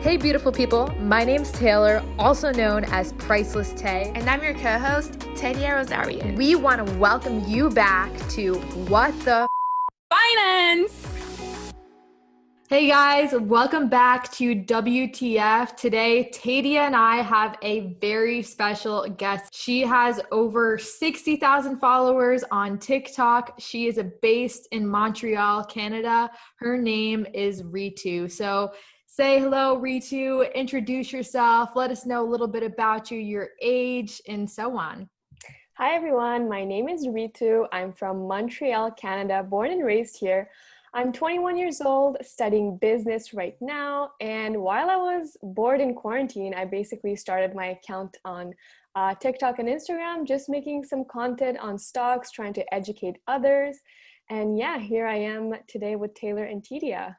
Hey beautiful people, my name's Taylor, also known as Priceless Tay. And I'm your co-host, Taylor ROSARION. We want to welcome you back to What the Finance! Hey guys, welcome back to WTF. Today, Tedia and I have a very special guest. She has over 60,000 followers on TikTok. She is based in Montreal, Canada. Her name is Reetu. So say hello, Reetu. Introduce yourself. Let us know a little bit about you, your age, and so on. Hi everyone, my name is Reetu. I'm from Montreal, Canada, born and raised here. I'm 21 years old, studying business right now, and while I was bored in quarantine, I basically started my account on TikTok and Instagram, just making some content on stocks, trying to educate others, and yeah, here I am today with Taylor and Tedia.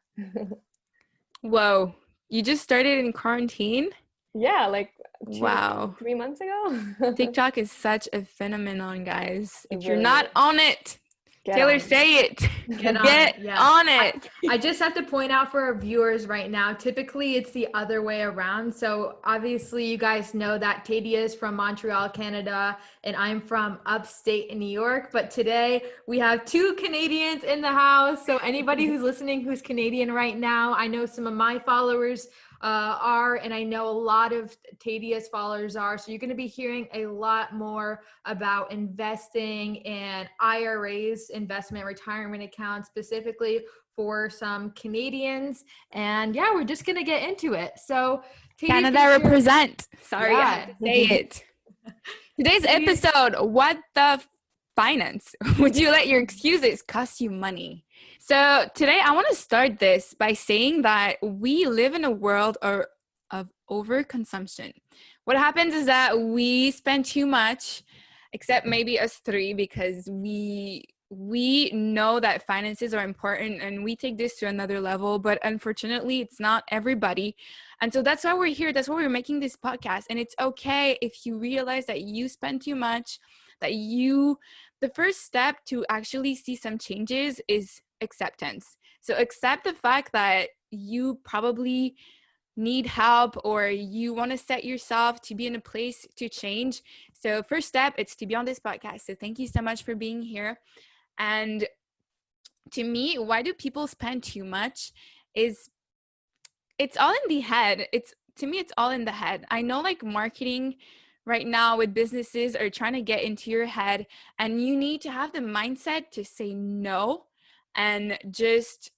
Whoa, you just started in quarantine? Yeah, like wow, 3 months ago. TikTok is such a phenomenon, guys. If you're really not is. on it, Taylor, say it. Get on it. I just have to point out for our viewers right now, typically it's the other way around. So obviously you guys know that Tedia is from Montreal, Canada, and I'm from upstate in New York. But today we have two Canadians in the house. So anybody who's listening who's Canadian right now, I know some of my followers are, and I know a lot of Tedia's followers are. So you're going to be hearing a lot more about investing and IRAs, investment retirement accounts, specifically for some Canadians. And yeah, we're just going to get into it. So Tedia, Canada represent. Sorry, yeah. I had to say it. Today's episode, what the finance? Would you let your excuses cost you money? So today I want to start this by saying that we live in a world of overconsumption. What happens is that we spend too much, except maybe us three, because we know that finances are important and we take this to another level, but unfortunately it's not everybody. And so that's why we're here. That's why we're making this podcast. And it's okay if you realize that you spend too much, the first step to actually see some changes is acceptance. So accept the fact that you probably need help or you want to set yourself to be in a place to change. So first step, it's to be on this podcast. So thank you so much for being here. And to me, why do people spend too much is it's all in the head. To me, it's all in the head. I know like marketing right now with businesses are trying to get into your head, and you need to have the mindset to say no and just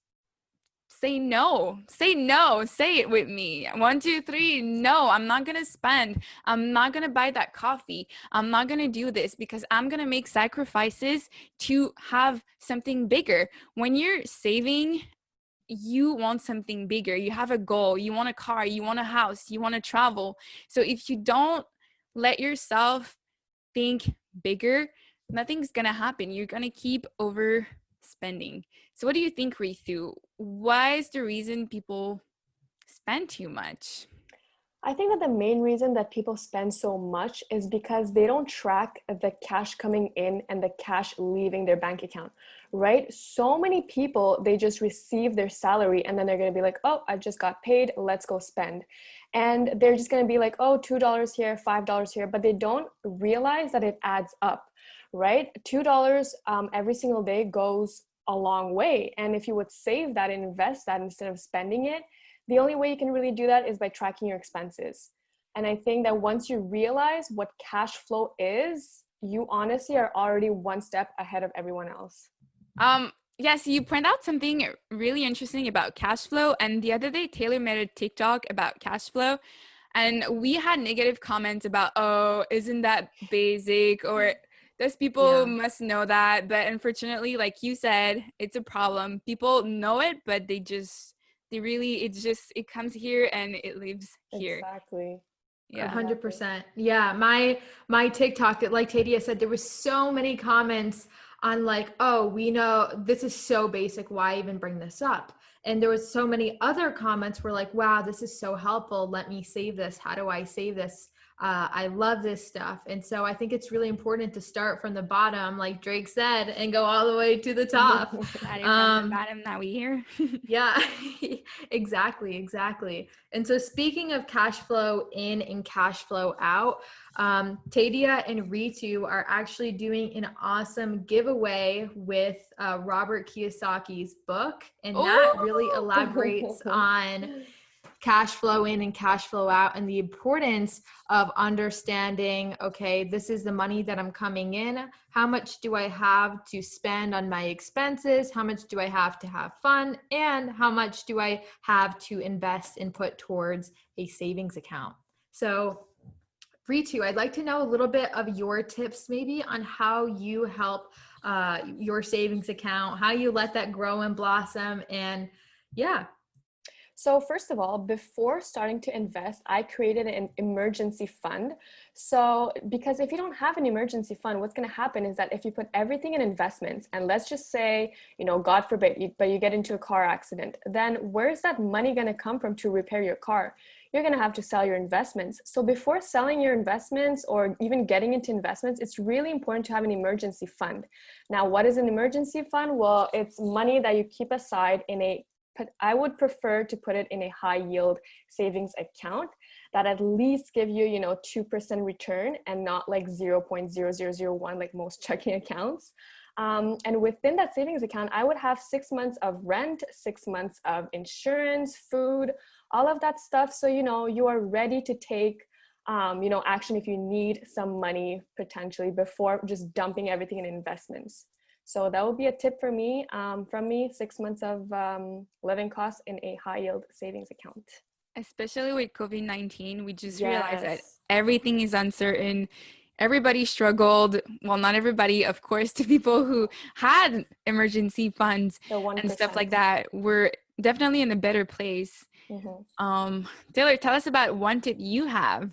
say no. Say it with me. 1, 2, 3. No, I'm not going to spend. I'm not going to buy that coffee. I'm not going to do this because I'm going to make sacrifices to have something bigger. When you're saving, you want something bigger. You have a goal. You want a car. You want a house. You want to travel. So if you don't let yourself think bigger, nothing's going to happen. You're going to keep overspending. So what do you think, Reetu? Why is the reason people spend too much? I think that the main reason that people spend so much is because they don't track the cash coming in and the cash leaving their bank account, right? So many people, they just receive their salary and then they're going to be like, oh, I just got paid, let's go spend. And they're just going to be like, oh, $2 here, $5 here, but they don't realize that it adds up, right? $2 every single day goes a long way. And if you would save that and invest that instead of spending it, the only way you can really do that is by tracking your expenses. And I think that once you realize what cash flow is, you honestly are already one step ahead of everyone else. Yes, you point out something really interesting about cash flow. And the other day, Taylor made a TikTok about cash flow. And we had negative comments about, oh, isn't that basic? Or those people must know that. But unfortunately, like you said, it's a problem. People know it, but it comes here and it lives here. Exactly. Yeah. 100%. Yeah. My TikTok, like Tedia said, there was so many comments on like, oh, we know this is so basic. Why even bring this up? And there was so many other comments were like, wow, this is so helpful. Let me save this. How do I save this? I love this stuff. And so I think it's really important to start from the bottom, like Drake said, and go all the way to the top. Starting from the bottom, now we here. Yeah, exactly. And so speaking of cash flow in and cash flow out, Tadia and Reetu are actually doing an awesome giveaway with Robert Kiyosaki's book. And that really elaborates on cash flow in and cash flow out and the importance of understanding, okay, this is the money that I'm coming in. How much do I have to spend on my expenses? How much do I have to have fun? And how much do I have to invest and put towards a savings account? So Reetu, I'd like to know a little bit of your tips maybe on how you help your savings account, how you let that grow and blossom, and yeah. So first of all, before starting to invest, I created an emergency fund. So because if you don't have an emergency fund, what's going to happen is that if you put everything in investments, and let's just say, God forbid, but you get into a car accident, then where's that money going to come from to repair your car? You're going to have to sell your investments. So before selling your investments or even getting into investments, it's really important to have an emergency fund. Now, what is an emergency fund? Well, it's money that you keep aside I would prefer to put it in a high yield savings account that at least give you, 2% return and not like 0.0001 like most checking accounts. And within that savings account, I would have 6 months of rent, 6 months of insurance, food, all of that stuff. So, you are ready to take, action if you need some money potentially before just dumping everything in investments. So that would be a tip for me, from me, 6 months of living costs in a high yield savings account. Especially with COVID-19, we just realized that everything is uncertain. Everybody struggled. Well, not everybody, of course, to people who had emergency funds and stuff like that. We're definitely in a better place. Mm-hmm. Taylor, tell us about one tip you have.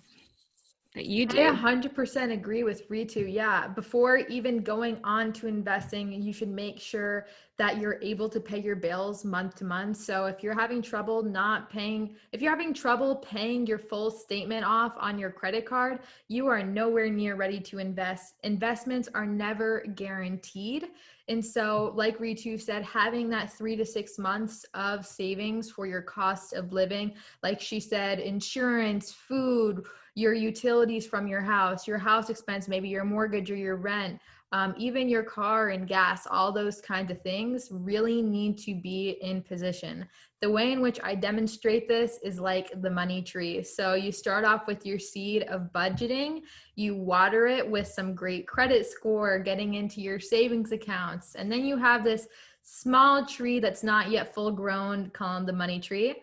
You do. I 100% agree with Reetu. Yeah. Before even going on to investing, you should make sure that you're able to pay your bills month to month. So if you're having trouble paying your full statement off on your credit card, you are nowhere near ready to invest. Investments are never guaranteed. And so, like Reetu said, having that 3 to 6 months of savings for your cost of living, like she said, insurance, food, your utilities from your house expense, maybe your mortgage or your rent, even your car and gas, all those kinds of things really need to be in position. The way in which I demonstrate this is like the money tree. So you start off with your seed of budgeting, you water it with some great credit score, getting into your savings accounts, and then you have this small tree that's not yet full grown called the money tree.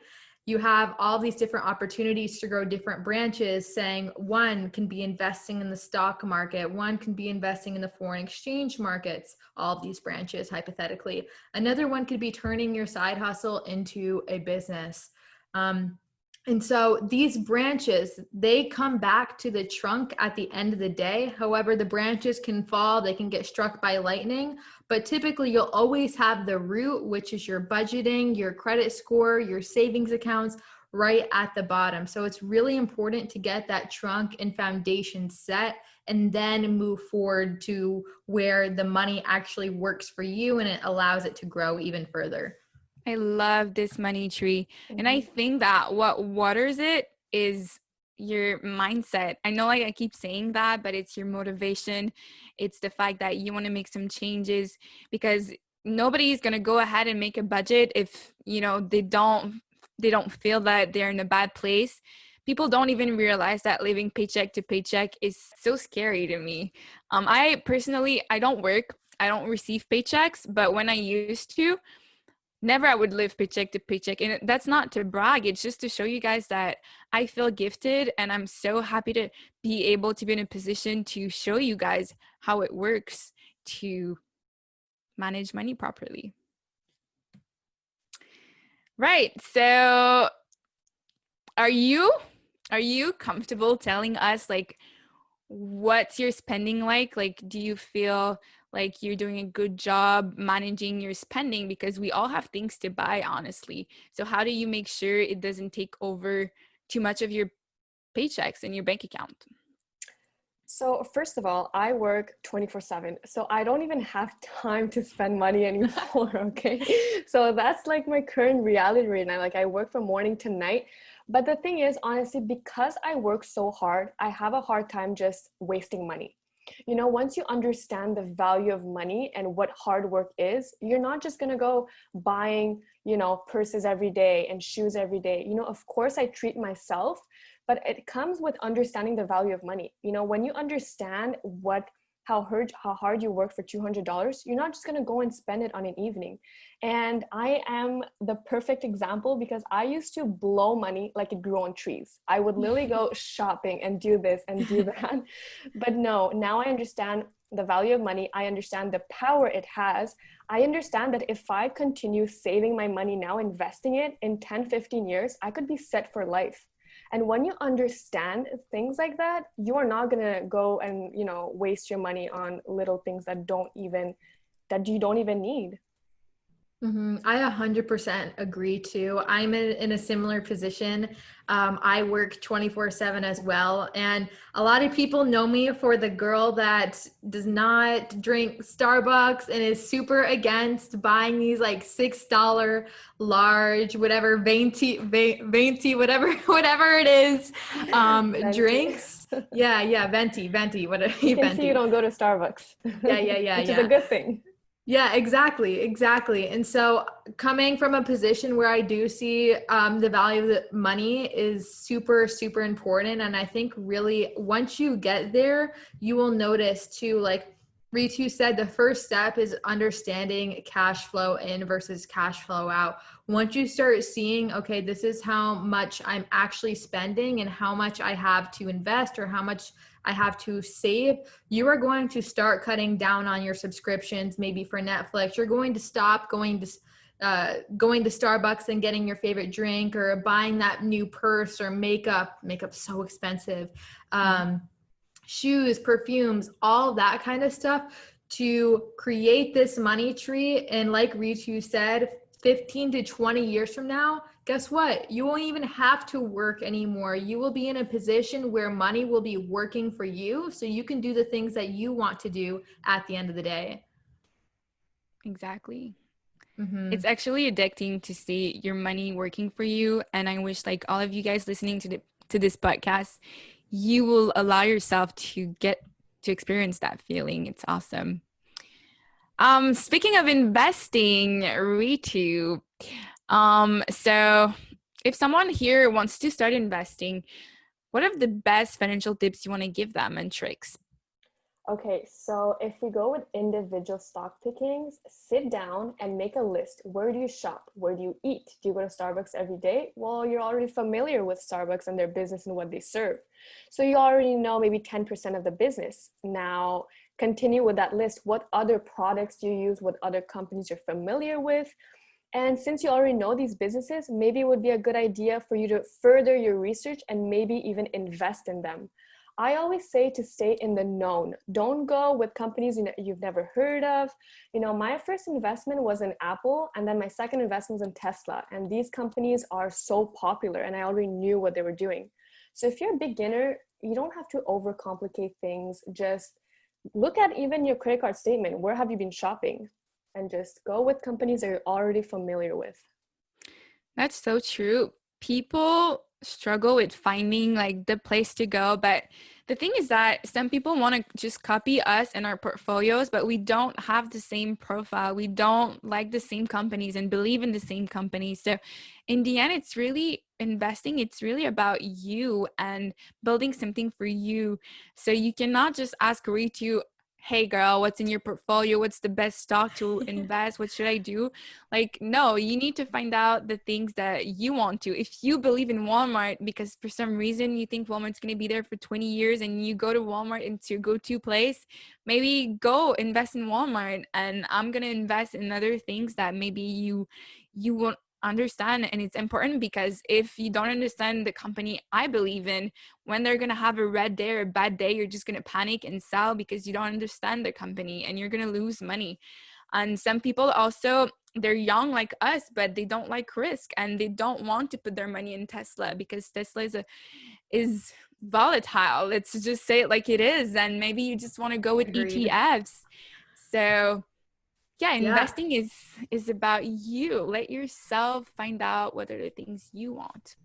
You have all these different opportunities to grow different branches, saying one can be investing in the stock market, one can be investing in the foreign exchange markets, all of these branches hypothetically. Another one could be turning your side hustle into a business. And so these branches, they come back to the trunk at the end of the day. However, the branches can fall, they can get struck by lightning, but typically you'll always have the root, which is your budgeting, your credit score, your savings accounts right at the bottom. So it's really important to get that trunk and foundation set and then move forward to where the money actually works for you and it allows it to grow even further. I love this money tree. Mm-hmm. And I think that what waters it is your mindset. I know I keep saying that, but it's your motivation. It's the fact that you want to make some changes, because nobody's going to go ahead and make a budget if, they don't feel that they're in a bad place. People don't even realize that living paycheck to paycheck is so scary to me. I personally don't work. I don't receive paychecks, but when I used to, never I would live paycheck to paycheck. And that's not to brag. It's just to show you guys that I feel gifted, and I'm so happy to be able to be in a position to show you guys how it works to manage money properly. Right. So are you comfortable telling us what's your spending like? Do you feel like you're doing a good job managing your spending? Because we all have things to buy, honestly. So how do you make sure it doesn't take over too much of your paychecks in your bank account? So first of all, I work 24/7. So I don't even have time to spend money anymore, okay? So that's like my current reality right now. Like I work from morning to night. But the thing is, honestly, because I work so hard, I have a hard time just wasting money. You know, once you understand the value of money and what hard work is, you're not just going to go buying, you know, purses every day and shoes every day. You know, of course I treat myself, but it comes with understanding the value of money. You know, when you understand how hard you work for $200, you're not just going to go and spend it on an evening. And I am the perfect example because I used to blow money like it grew on trees. I would literally go shopping and do this and do that. But no, now I understand the value of money. I understand the power it has. I understand that if I continue saving my money now, investing it in 10, 15 years, I could be set for life. And when you understand things like that, you are not going to go and, you know, waste your money on little things that you don't even need. I 100% agree too. I'm in a similar position. I work 24/7 as well. And a lot of people know me for the girl that does not drink Starbucks and is super against buying these like $6 large, whatever, venti, whatever, whatever it is, drinks. Yeah, venti, whatever. You can see you Venti. don't go to Starbucks. Yeah, Which is a good thing. Yeah, exactly. And so coming from a position where I do see the value of the money is super, super important. And I think really once you get there, you will notice too, like Reetu said, the first step is understanding cash flow in versus cash flow out. Once you start seeing, okay, this is how much I'm actually spending and how much I have to invest or how much I have to save, you are going to start cutting down on your subscriptions, maybe for Netflix. You're going to stop going to Starbucks and getting your favorite drink or buying that new purse or makeup. Makeup's so expensive. Shoes, perfumes, all that kind of stuff to create this money tree. And like Ritu said, 15 to 20 years from now, guess what? You won't even have to work anymore. You will be in a position where money will be working for you so you can do the things that you want to do at the end of the day. Exactly. It's actually addicting to see your money working for you. And I wish like all of you guys listening to this podcast, you will allow yourself to get to experience that feeling. It's awesome. Speaking of investing, Reetu, so if someone here wants to start investing, what are the best financial tips you want to give them and tricks? Okay, so if we go with individual stock pickings, sit down and make a list. Where do you shop? Where do you eat? Do you go to Starbucks every day? Well, you're already familiar with Starbucks and their business and what they serve. So you already know maybe 10% of the business. Now, continue with that list. What other products do you use? What other companies you're familiar with? And since you already know these businesses, maybe it would be a good idea for you to further your research and maybe even invest in them. I always say to stay in the known. Don't go with companies you've never heard of. You know, my first investment was in Apple, and then my second investment was in Tesla. And these companies are so popular, and I already knew what they were doing. So if you're a beginner, you don't have to overcomplicate things. Just look at even your credit card statement. Where have you been shopping? And just go with companies that you're already familiar with. That's so true. People struggle with finding like the place to go, but the thing is that some people want to just copy us and our portfolios, but we don't have the same profile. We don't like the same companies and believe in the same companies. So in the end, it's really investing. It's really about you and building something for you. So you cannot just ask Ritu, hey girl, what's in your portfolio? What's the best stock to invest? What should I do? Like, no, you need to find out the things that you want to. If you believe in Walmart because for some reason you think Walmart's going to be there for 20 years and you go to Walmart and it's your go-to place, maybe go invest in Walmart. And I'm going to invest in other things that maybe you won't understand. And it's important because if you don't understand the company I believe in, when they're going to have a red day or a bad day, you're just going to panic and sell because you don't understand the company and you're going to lose money. And some people also they're young like us, but they don't like risk, and they don't want to put their money in Tesla because Tesla is volatile. Let's just say it like it is. And maybe you just want to go with Agreed. ETFs. So yeah, Yeah. investing is about you. Let yourself find out what are the things you want.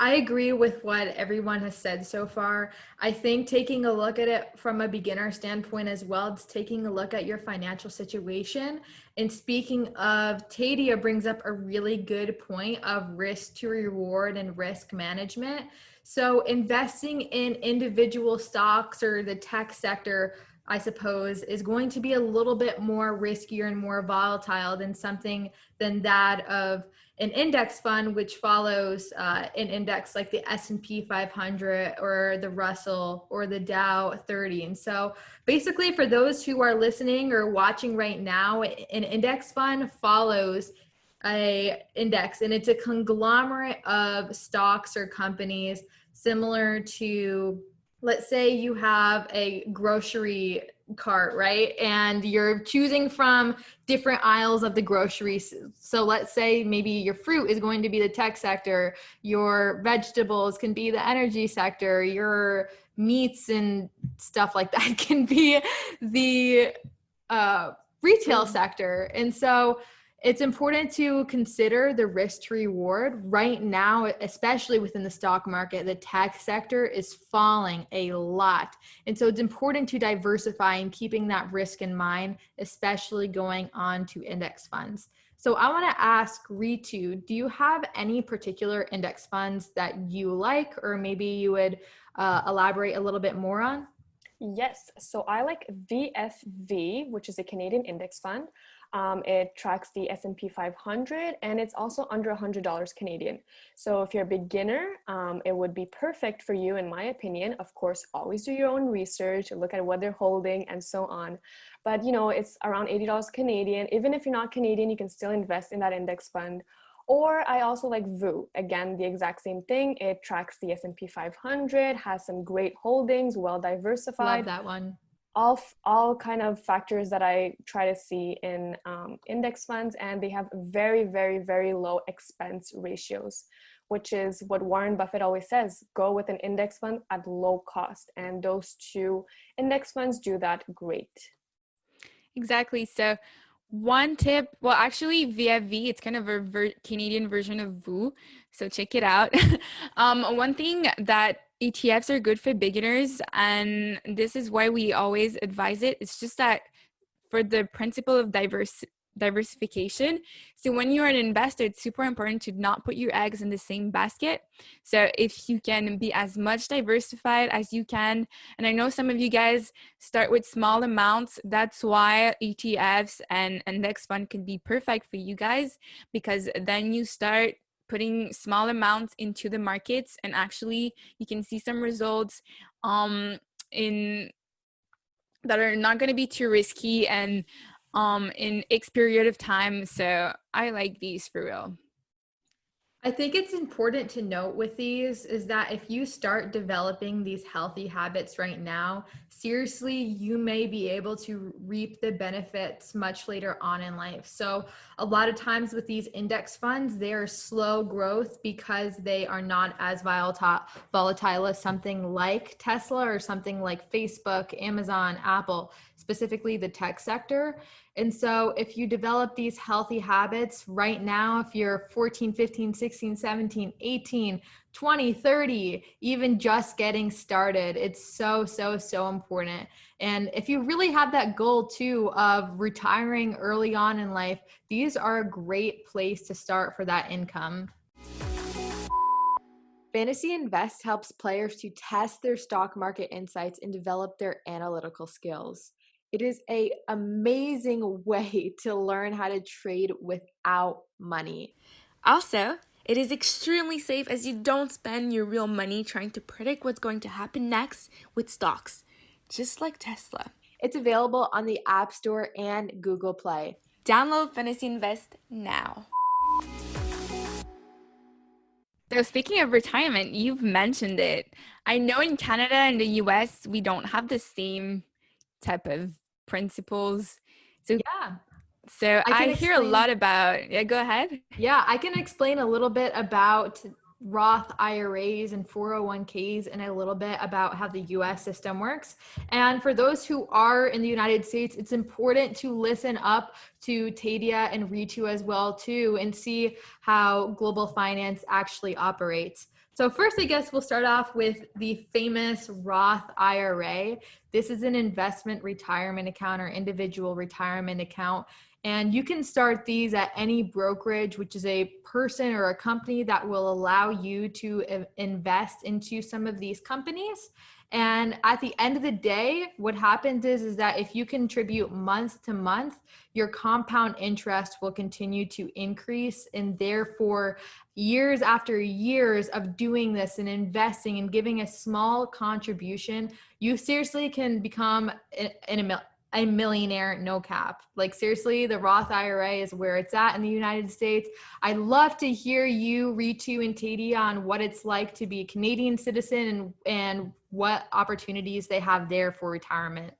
I agree with what everyone has said so far. I think taking a look at it from a beginner standpoint as well, it's taking a look at your financial situation. And speaking of, Tadia brings up a really good point of risk to reward and risk management. So investing in individual stocks or the tech sector, I suppose, is going to be a little bit more riskier and more volatile than that of an index fund, which follows an index like the S&P 500 or the Russell or the Dow 30. And so basically for those who are listening or watching right now, an index fund follows a index, and it's a conglomerate of stocks or companies similar to, let's say you have a grocery cart, right? And you're choosing from different aisles of the groceries. So let's say maybe your fruit is going to be the tech sector, your vegetables can be the energy sector, your meats and stuff like that can be the retail sector. And so it's important to consider the risk to reward. Right now, especially within the stock market, the tech sector is falling a lot. And so it's important to diversify and keeping that risk in mind, especially going on to index funds. So I want to ask Reetu, do you have any particular index funds that you like, or maybe you would elaborate a little bit more on? Yes, so I like VFV, which is a Canadian index fund. It tracks the S&P 500, and it's also under $100 Canadian. So if you're a beginner, it would be perfect for you, in my opinion. Of course, always do your own research, look at what they're holding and so on. But it's around $80 Canadian. Even if you're not Canadian, you can still invest in that index fund. Or I also like VOO. Again, the exact same thing. It tracks the S&P 500, has some great holdings, well diversified. Love that one. All kind of factors that I try to see in index funds, and they have very, very, very low expense ratios, which is what Warren Buffett always says: go with an index fund at low cost. And those two index funds do that great. Exactly. So one tip, well, actually VFV, it's kind of a Canadian version of VOO. So check it out. One thing that ETFs are good for beginners, and this is why we always advise it. It's just that for the principle of diversification. So when you're an investor, it's super important to not put your eggs in the same basket. So if you can be as much diversified as you can, and I know some of you guys start with small amounts, that's why ETFs and index fund can be perfect for you guys, because then you start putting small amounts into the markets, and actually you can see some results in that are not going to be too risky and in X period of time. So I like these for real. I think it's important to note with these is that if you start developing these healthy habits right now, seriously, you may be able to reap the benefits much later on in life. So a lot of times with these index funds, they are slow growth because they are not as volatile as something like Tesla or something like Facebook, Amazon, Apple, specifically the tech sector. And so if you develop these healthy habits right now, if you're 14, 15, 16, 17, 18, 20, 30, even just getting started, it's so, so, so important. And if you really have that goal too of retiring early on in life, these are a great place to start for that income. Fantasy Invest helps players to test their stock market insights and develop their analytical skills. It is an amazing way to learn how to trade without money. Also, it is extremely safe as you don't spend your real money trying to predict what's going to happen next with stocks, just like Tesla. It's available on the App Store and Google Play. Download Fantasy Invest now. So speaking of retirement, you've mentioned it. I know in Canada and the US, we don't have the same type of principles. So Yeah. So I I can hear a explain. lot about, yeah, go ahead. Yeah, I can explain a little bit about Roth IRAs and 401ks and a little bit about how the US system works. And for those who are in the United States, it's important to listen up to Tedia and Reetu as well too and see how global finance actually operates. So first, I guess we'll start off with the famous Roth IRA. This is an investment retirement account or individual retirement account. And you can start these at any brokerage, which is a person or a company that will allow you to invest into some of these companies. And at the end of the day, what happens is that if you contribute month to month, your compound interest will continue to increase. And therefore, years after years of doing this and investing and giving a small contribution, you seriously can become a millionaire, no cap. Like seriously, the Roth IRA is where it's at in the United States. I'd love to hear you, Reetu and Tadia, on what it's like to be a Canadian citizen and what opportunities they have there for retirement.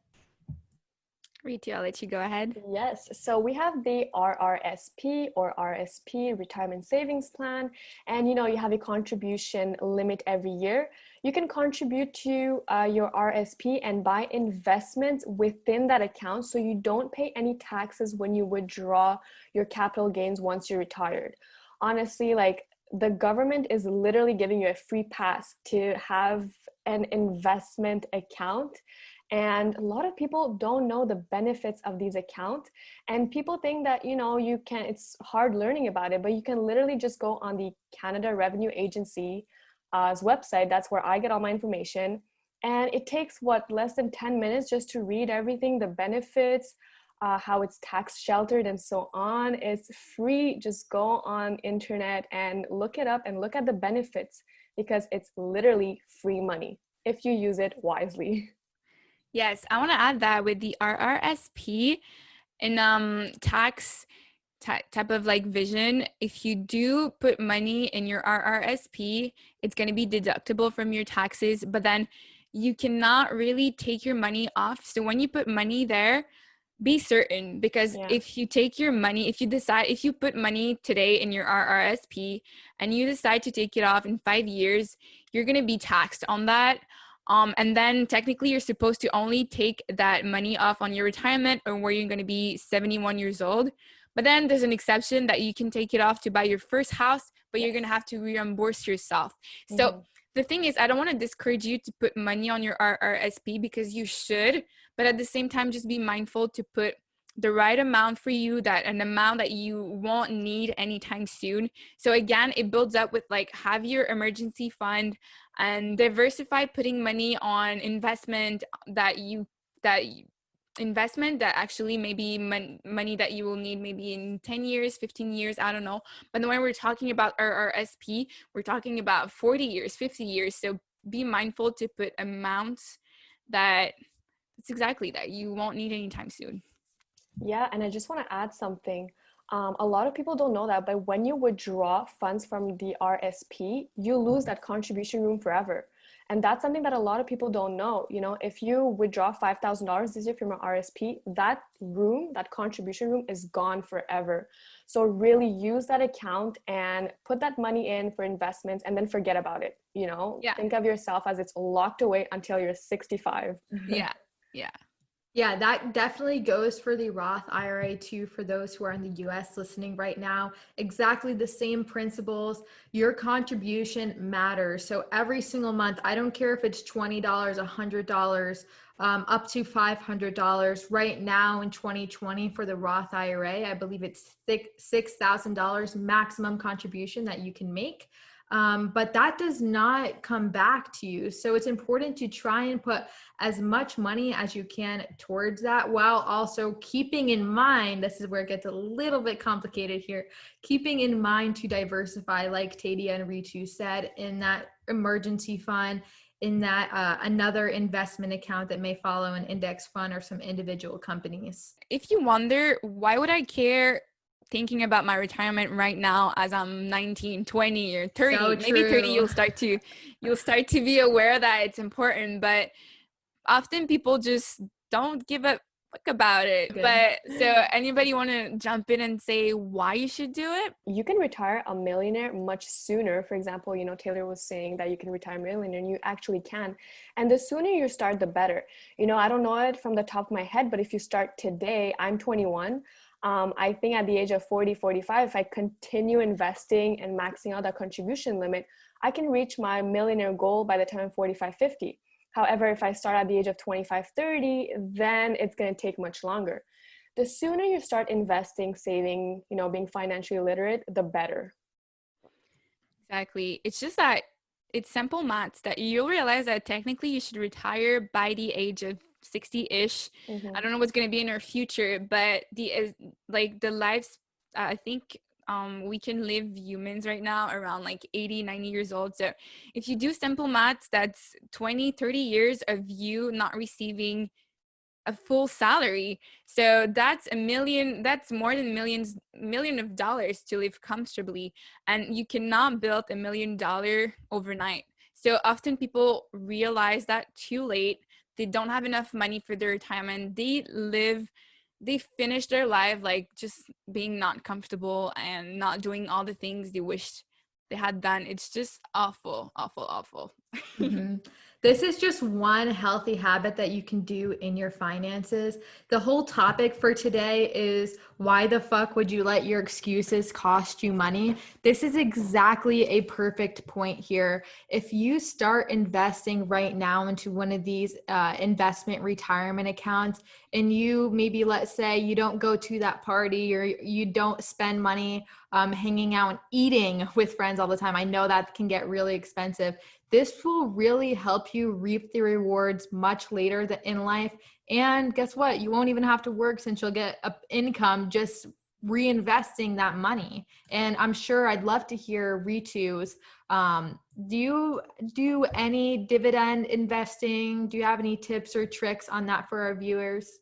Reetu, I'll let you go ahead. Yes, so we have the RRSP or RSP, Retirement Savings Plan, and you have a contribution limit every year. You can contribute to your RSP and buy investments within that account so you don't pay any taxes when you withdraw your capital gains once you're retired. Honestly, like the government is literally giving you a free pass to have an investment account. And a lot of people don't know the benefits of these accounts. And people think that, you can, it's hard learning about it, but you can literally just go on the Canada Revenue Agency's website. That's where I get all my information. And it takes less than 10 minutes just to read everything, the benefits, how it's tax sheltered and so on. It's free. Just go on internet and look it up and look at the benefits because it's literally free money if you use it wisely. Yes, I want to add that with the RRSP in tax type of like vision, if you do put money in your RRSP, it's going to be deductible from your taxes, but then you cannot really take your money off. So when you put money there, be certain, because if you take your money, if you put money today in your RRSP and you decide to take it off in 5 years, you're going to be taxed on that. And then technically you're supposed to only take that money off on your retirement or where you're going to be 71 years old. But then there's an exception that you can take it off to buy your first house, but you're going to have to reimburse yourself. So the thing is, I don't want to discourage you to put money on your RRSP because you should, but at the same time, just be mindful to put the right amount for you, that an amount that you won't need anytime soon. So again, it builds up with like have your emergency fund and diversify putting money on investment that actually maybe money that you will need maybe in 10 years, 15 years, I don't know. But when we're talking about RRSP, we're talking about 40 years, 50 years. So be mindful to put amounts that it's exactly that you won't need anytime soon. Yeah, and I just want to add something. A lot of people don't know that, but when you withdraw funds from the RSP, you lose that contribution room forever. And that's something that a lot of people don't know. If you withdraw $5,000 this year from an RSP, that room, that contribution room is gone forever. So really use that account and put that money in for investments and then forget about it. Think of yourself as it's locked away until you're 65. Yeah. Yeah, that definitely goes for the Roth IRA too, for those who are in the US listening right now. Exactly the same principles. Your contribution matters. So every single month, I don't care if it's $20, $100, up to $500. Right now in 2020 for the Roth IRA, I believe it's $6,000 maximum contribution that you can make. But that does not come back to you. So it's important to try and put as much money as you can towards that, while also keeping in mind, this is where it gets a little bit complicated here, keeping in mind to diversify, like Tedia and Reetu said, in that emergency fund, in that another investment account that may follow an index fund or some individual companies. If you wonder, why would I care thinking about my retirement right now as I'm 19, 20 or 30, So maybe 30, true. you'll start to be aware that it's important, but often people just don't give Talk about it. Good. But so anybody want to jump in and say why you should do it? You can retire a millionaire much sooner. For example, Taylor was saying that you can retire a millionaire, and you actually can. And the sooner you start, the better. I don't know it from the top of my head, but if you start today, I'm 21. I think at the age of 40, 45, if I continue investing and maxing out that contribution limit, I can reach my millionaire goal by the time I'm 45, 50. However, if I start at the age of 25, 30, then it's going to take much longer. The sooner you start investing, saving, being financially literate, the better. Exactly. It's just that it's simple maths that you'll realize that technically you should retire by the age of 60-ish. Mm-hmm. I don't know what's going to be in our future, but the lives, I think we can live humans right now around like 80, 90 years old. So if you do simple maths, that's 20, 30 years of you not receiving a full salary. So that's more than million of dollars to live comfortably. And you cannot build $1 million overnight. So often people realize that too late. They don't have enough money for their retirement. They finish their life like just being not comfortable and not doing all the things they wished they had done. It's just awful, awful, awful. Mm-hmm. This is just one healthy habit that you can do in your finances. The whole topic for today is why the fuck would you let your excuses cost you money? This is exactly a perfect point here. If you start investing right now into one of these investment retirement accounts, and you maybe, let's say you don't go to that party or you don't spend money hanging out and eating with friends all the time. I know that can get really expensive. This will really help you reap the rewards much later in life. And guess what? You won't even have to work, since you'll get an income just reinvesting that money. And I'm sure I'd love to hear Reetu's. Do you do any dividend investing? Do you have any tips or tricks on that for our viewers?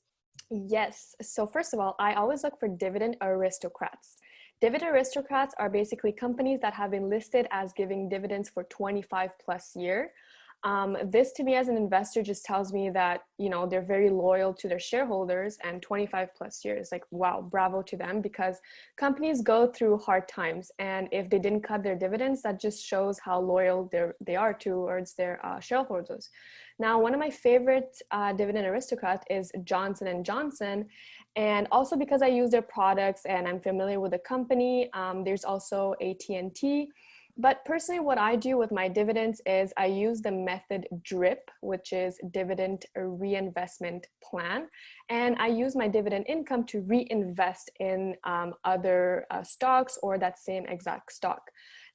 Yes. So first of all, I always look for dividend aristocrats. Dividend aristocrats are basically companies that have been listed as giving dividends for 25 plus years. This to me as an investor just tells me that, they're very loyal to their shareholders, and 25 plus years, like, wow, bravo to them, because companies go through hard times. And if they didn't cut their dividends, that just shows how loyal they are towards their shareholders. Now, one of my favorite dividend aristocrats is Johnson & Johnson. And also because I use their products and I'm familiar with the company, there's also AT&T. But personally, what I do with my dividends is I use the method DRIP, which is dividend reinvestment plan. And I use my dividend income to reinvest in other stocks or that same exact stock.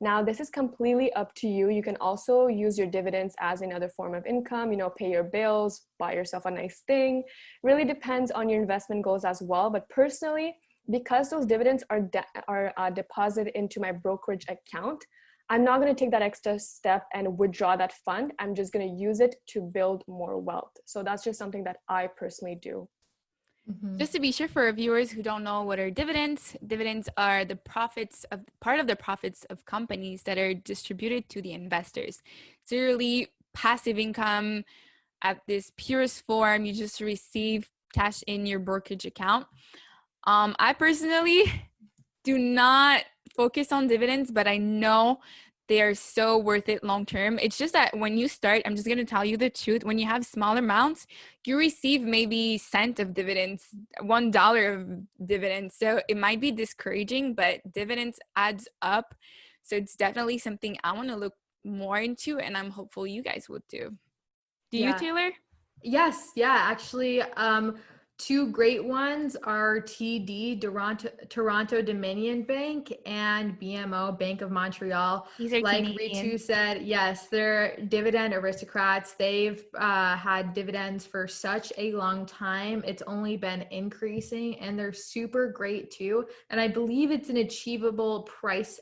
Now, this is completely up to you. You can also use your dividends as another form of income, pay your bills, buy yourself a nice thing. Really depends on your investment goals as well. But personally, because those dividends are deposited into my brokerage account, I'm not going to take that extra step and withdraw that fund. I'm just going to use it to build more wealth. So that's just something that I personally do. Mm-hmm. Just to be sure, for viewers who don't know what are dividends are part of the profits of companies that are distributed to the investors. So really passive income at this purest form. You just receive cash in your brokerage account. I personally do not focus on dividends, but I know they are so worth it long term. It's just that when you start, I'm just going to tell you the truth, when you have small amounts, you receive maybe cent of dividends, $1 of dividends. So it might be discouraging, but dividends adds up. So it's definitely something I want to look more into, and I'm hopeful you guys would too. Do you, Taylor? Yes. Yeah. Actually, two great ones are TD, Toronto Dominion Bank, and BMO, Bank of Montreal. These are like Canadian. Reetu said, yes, they're dividend aristocrats. They've had dividends for such a long time. It's only been increasing, and they're super great too. And I believe it's an achievable price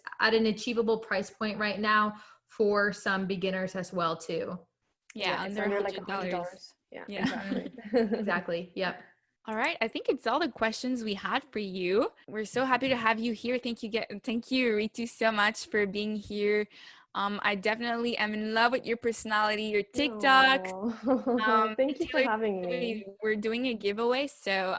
point right now for some beginners as well too. Yeah, it's under under like $100. $100. Yeah, Yeah. exactly. Exactly. Yep. All right, I think it's all the questions we had for you. We're so happy to have you here. Thank you, Ritu, so much for being here I definitely am in love with your personality, your TikTok. Thank you for Taylor, having me. we're doing a giveaway, so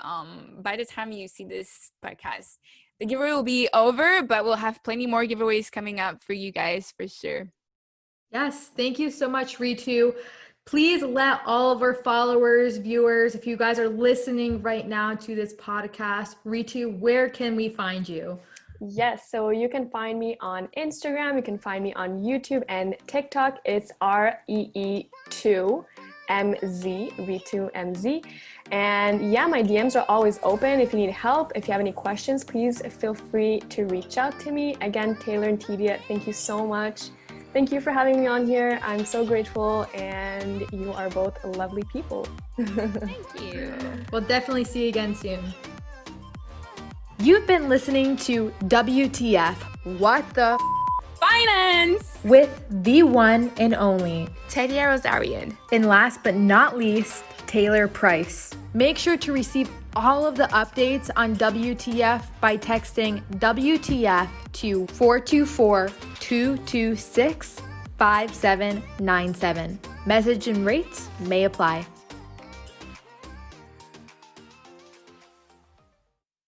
by the time you see this podcast, the giveaway will be over, but we'll have plenty more giveaways coming up for you guys for sure. Yes, thank you so much, Reetu. Please let all of our followers, viewers, if you guys are listening right now to this podcast, Reetu, where can we find you? Yes, so you can find me on Instagram, you can find me on YouTube and TikTok. It's REE2MZ, Reetu MZ. And yeah, my DMs are always open. If you need help, if you have any questions, please feel free to reach out to me. Again, Taylor and Tedia, thank you so much. Thank you for having me on here. I'm so grateful, and you are both lovely people. Thank you. We'll definitely see you again soon. You've been listening to WTF, What the Finance with the one and only Taylor ROSARION. And last but not least, Taylor Price. Make sure to receive all of the updates on WTF by texting WTF to 424-226-5797. Message and rates may apply.